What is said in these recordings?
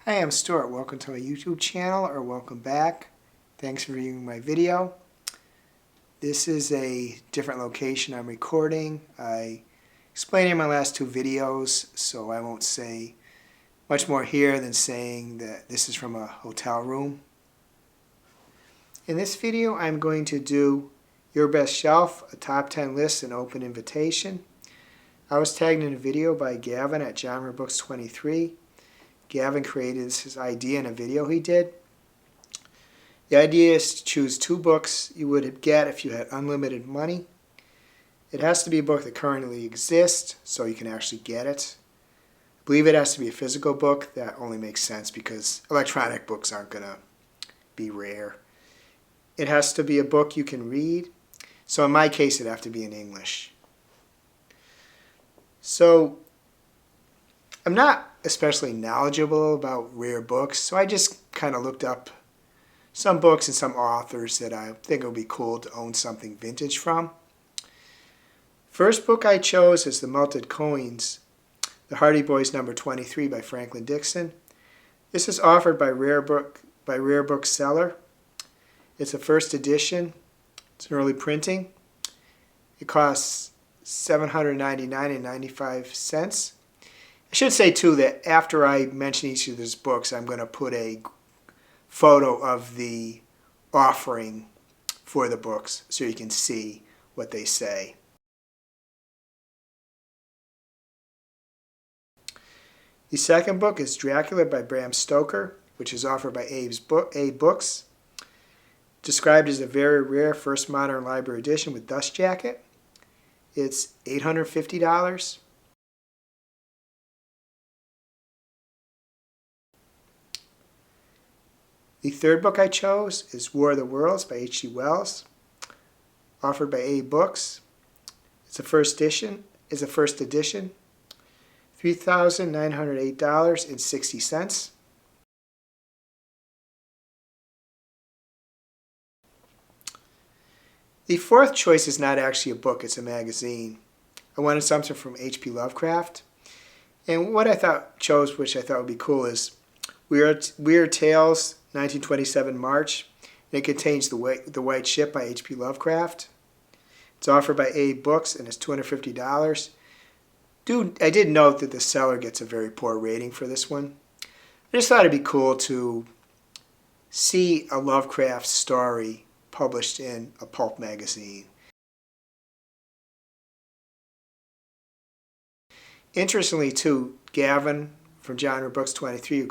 Hi, I'm Stuart. Welcome to my YouTube channel, or welcome back. Thanks for viewing my video. This is a different location I'm recording. I explained in my last two videos, so I won't say much more here than saying that this is from a hotel room. In this video, I'm going to do Your Best Shelf, a top 10 list, and open invitation. I was tagged in a video by Gavin at Gavin Books 23. Gavin created his idea in a video he did. The idea is to choose two books you would get if you had unlimited money. It has to be a book that currently exists, so you can actually get it. I believe it has to be a physical book. That only makes sense because electronic books aren't going to be rare. It has to be a book you can read. So in my case, it'd have to be in English. So I'm not especially knowledgeable about rare books, so I just kind of looked up some books and some authors that I think it would be cool to own something vintage from. First book I chose is The Melted Coins, The Hardy Boys No. 23 by Franklin Dixon. This is offered by Rare Bookseller. It's a first edition. It's an early printing. It costs $799.95. I should say, too, that after I mention each of these books, I'm going to put a photo of the offering for the books so you can see what they say. The second book is Dracula by Bram Stoker, which is offered by Abe Books. Described as a very rare first modern library edition with dust jacket. It's $850. The third book I chose is War of the Worlds by H.G. Wells, offered by Abe Books. It's a first edition, $3,908.60. The fourth choice is not actually a book, it's a magazine. I wanted something from H.P. Lovecraft. And what I chose, which I thought would be cool, is Weird Tales, 1927 March. And it contains The White Ship by H.P. Lovecraft. It's offered by Abe Books, and it's $250. I did note that the seller gets a very poor rating for this one. I just thought it'd be cool to see a Lovecraft story published in a pulp magazine. Interestingly, too, Gavin from Gavin Books 23, who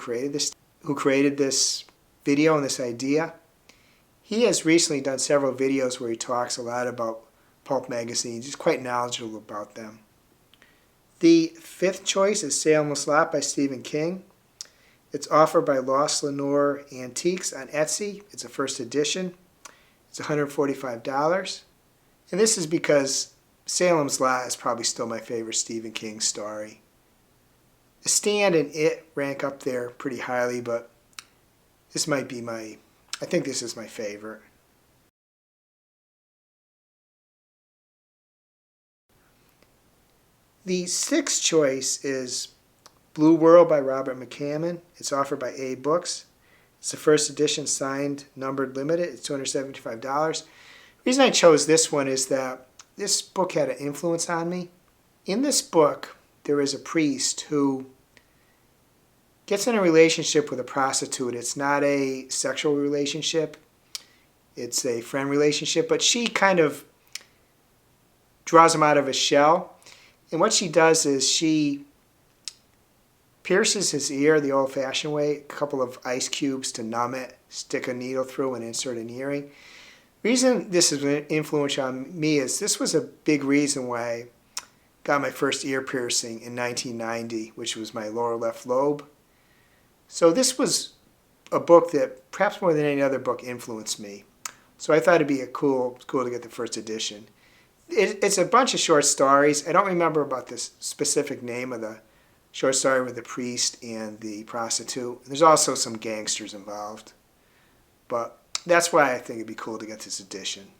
created this video and this idea, he has recently done several videos where he talks a lot about pulp magazines. He's quite knowledgeable about them. The fifth choice is Salem by Stephen King. It's offered by LostLenoreAntiques on Etsy. It's a first edition. It's $145. And this is because Salem's Lot is probably still my favorite Stephen King story. The Stand and It rank up there pretty highly, but this might be I think this is my favorite. The sixth choice is Blue World by Robert McCammon. It's offered by Abe Books. It's the first edition, signed, numbered, limited. It's $275. The reason I chose this one is that this book had an influence on me. In this book, there is a priest who gets in a relationship with a prostitute. It's not a sexual relationship. It's a friend relationship, but she kind of draws him out of his shell. And what she does is she pierces his ear the old-fashioned way, a couple of ice cubes to numb it, stick a needle through and insert an earring. The reason this is an influence on me is this was a big reason why I got my first ear piercing in 1990, which was my lower left lobe. So this was a book that perhaps more than any other book influenced me. So I thought it'd be cool to get the first edition. It's a bunch of short stories. I don't remember about the specific name of the short story with the priest and the prostitute. There's also some gangsters involved. But that's why I think it'd be cool to get this edition.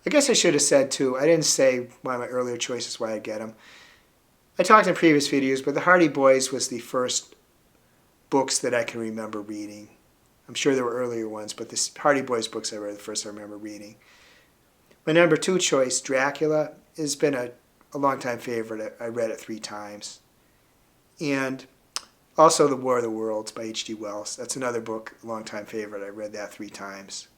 I guess I should have said, too, I didn't say one of my earlier choices why I get them. I talked in previous videos, but the Hardy Boys was the first books that I can remember reading. I'm sure there were earlier ones, but the Hardy Boys books I read the first I remember reading. My number 2 choice, Dracula, has been a long-time favorite. I read it 3 times. And also The War of the Worlds by H.G. Wells. That's another book, a long-time favorite. I read that 3 times.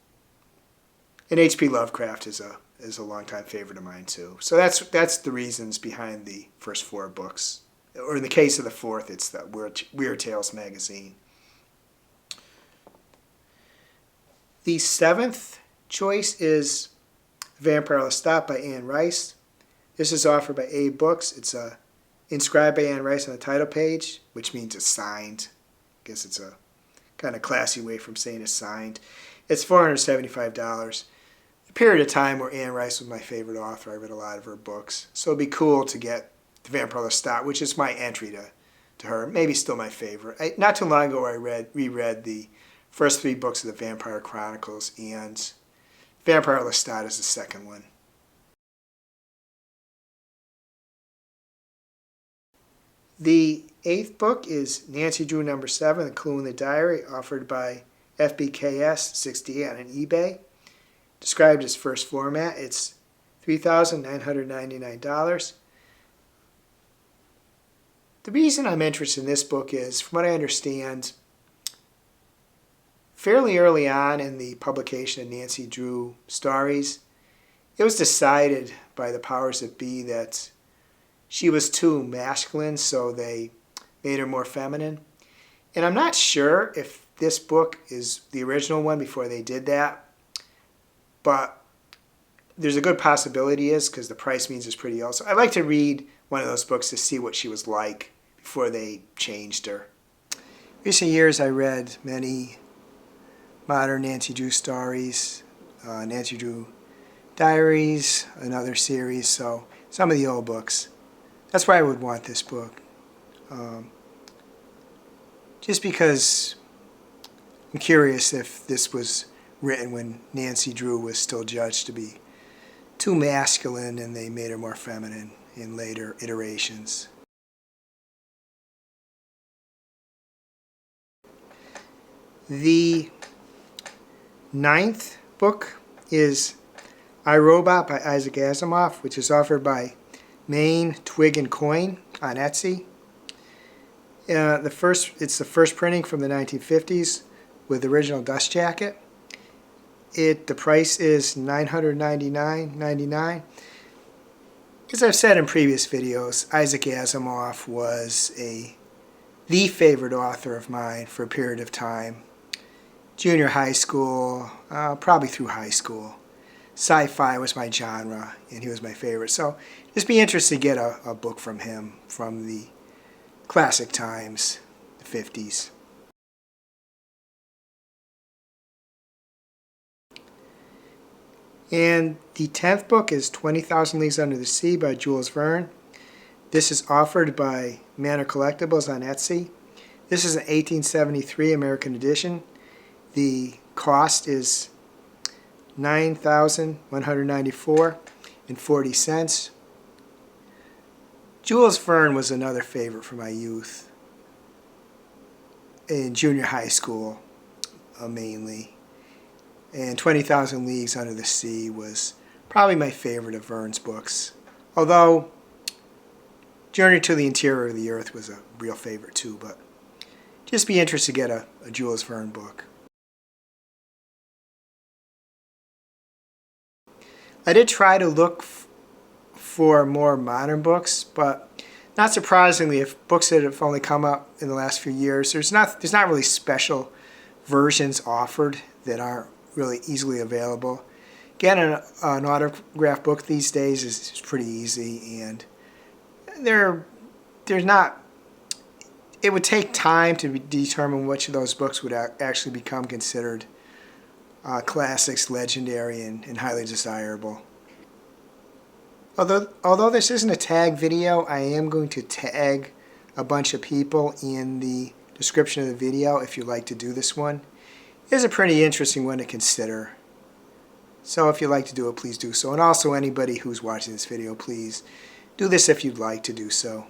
And H.P. Lovecraft is a long-time favorite of mine too. So that's the reasons behind the first 4 books. Or in the case of the 4th, it's the Weird Tales magazine. The 7th choice is Vampire Lestat by Anne Rice. This is offered by Abe Books. It's inscribed by Anne Rice on the title page, which means it's signed. I guess it's a kind of classy way from saying it's signed. It's $475. A period of time where Anne Rice was my favorite author. I read a lot of her books. So it'd be cool to get the Vampire Lestat, which is my entry to her. Maybe still my favorite. Not too long ago I reread the first 3 books of the Vampire Chronicles, and Vampire Lestat is the second one. The 8th book is Nancy Drew number 7, The Clue in the Diary, offered by FBKS68 on eBay. Described as first format, it's $3,999. The reason I'm interested in this book is, from what I understand, fairly early on in the publication of Nancy Drew stories, it was decided by the powers that be that she was too masculine, so they made her more feminine. And I'm not sure if this book is the original one before they did that, but there's a good possibility is, because the price means it's pretty old. So I'd like to read one of those books to see what she was like before they changed her. In recent years I read many modern Nancy Drew stories, Nancy Drew Diaries, another series, so some of the old books. That's why I would want this book. Just because I'm curious if this was written when Nancy Drew was still judged to be too masculine and they made her more feminine in later iterations. The 9th book is I, Robot by Isaac Asimov, which is offered by Main, Twig, and Coin on Etsy. It's the first printing from the 1950s with the original dust jacket. The price is $999.99. As I've said in previous videos, Isaac Asimov was the favorite author of mine for a period of time. Junior high school, probably through high school. Sci-fi was my genre, and he was my favorite. So just be interested to get a book from him from the classic times, the 50s. And the 10th book is 20,000 Leagues Under the Sea by Jules Verne. This is offered by Manor Collectibles on Etsy. This is an 1873 American edition. The cost is $9,194.40. Jules Verne was another favorite for my youth. In junior high school, mainly. And 20,000 Leagues Under the Sea was probably my favorite of Verne's books. Although Journey to the Interior of the Earth was a real favorite too, but just be interested to get a Jules Verne book. I did try to look for more modern books, but not surprisingly, if books that have only come up in the last few years, there's not really special versions offered that aren't really easily available. Getting an autographed book these days is pretty easy, and there's not. It would take time to determine which of those books would actually become considered classics, legendary, and highly desirable. Although this isn't a tag video, I am going to tag a bunch of people in the description of the video if you'd like to do this one. It is a pretty interesting one to consider. So if you'd like to do it, please do so. And also anybody who's watching this video, please do this if you'd like to do so.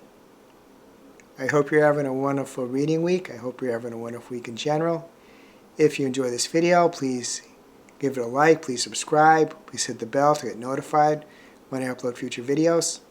I hope you're having a wonderful reading week. I hope you're having a wonderful week in general. If you enjoy this video, please give it a like, please subscribe, please hit the bell to get notified when I upload future videos.